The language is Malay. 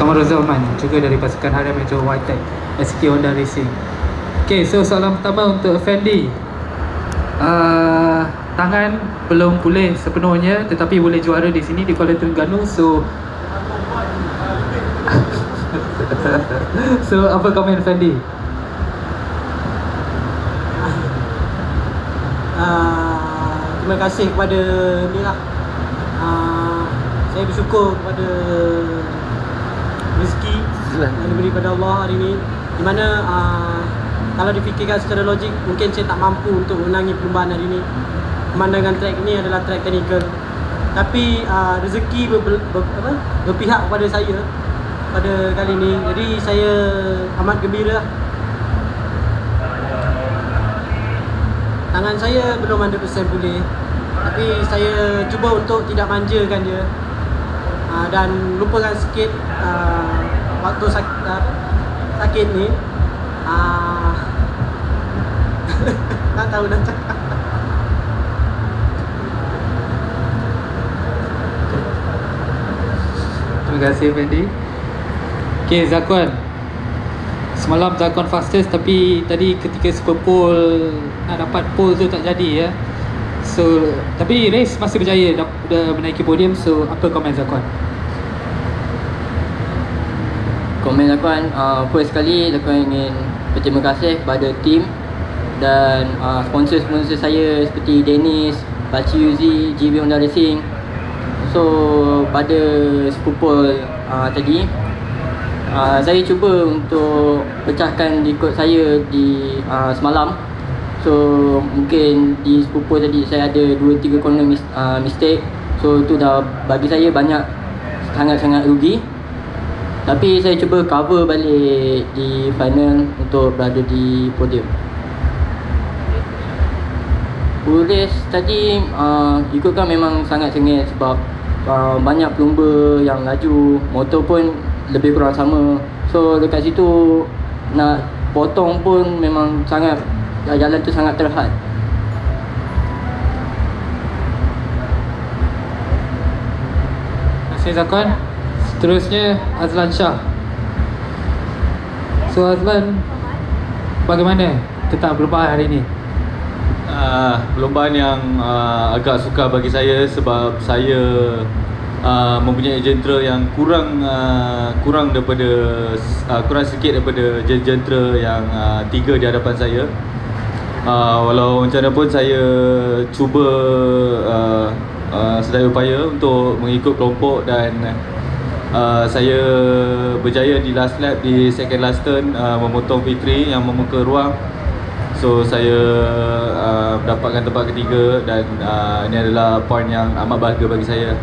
Kamarul Zaman juga dari pasukan Harian Metro Y-Tech SK Honda Racing. Okay, so soalan pertama untuk Fendi. Tangan belum pulih sepenuhnya tetapi boleh juara di sini di Kuala Terengganu. So so apa komen Fendi? Terima kasih kepada ni lah. Saya bersyukur kepada rezeki yang diberi pada Allah hari ini, di mana kalau difikirkan secara logik mungkin saya tak mampu untuk menangi perlombaan hari ini. Pemandangan track ini adalah track technical, tapi rezeki berpihak kepada saya pada kali ini. Jadi saya amat gembira. Tangan saya belum 100% pulih, tapi saya cuba untuk tidak manjakan dia dan lupakan sikit waktu sakit ni. Tak tahu dah cakap. Terima kasih Fendi. Okay, Zakwan. Semalam Zakwan fastest, tapi tadi ketika super pole nak dapat pole tu tak jadi ya. So, tapi race masih berjaya dah menaiki podium. So, apa komen Zakwan? Komen Zakwan, first sekali Zakwan ingin berterima kasih kepada tim dan sponsor-sponsor saya seperti Dennis, Baci Uzi, GB Honda Racing. So pada super pole tadi saya cuba untuk pecahkan rekod saya di semalam. So mungkin di super pole tadi saya ada 2-3 corner mistake. So tu dah bagi saya sangat-sangat rugi. Tapi saya cuba cover balik di final untuk berada di podium. Race tadi ikutkan memang sangat sengit sebab banyak pelumba yang laju, motor pun lebih kurang sama. So dekat situ nak potong pun memang sangat, jalan tu sangat terhad. Terima kasih Zakwan. Seterusnya Azlan Shah. So Azlan, bagaimana tentang perlombaan hari ini? Perlombaan yang agak sukar bagi saya sebab saya mempunyai jentera yang kurang sikit daripada jentera yang 3 di hadapan saya. Walau macam mana pun saya cuba sedaya upaya untuk mengikut kelompok dan saya berjaya di last lap di second last turn memotong Fitri yang membuka ruang. So saya mendapatkan tempat ketiga dan ini adalah poin yang amat bahagia bagi saya.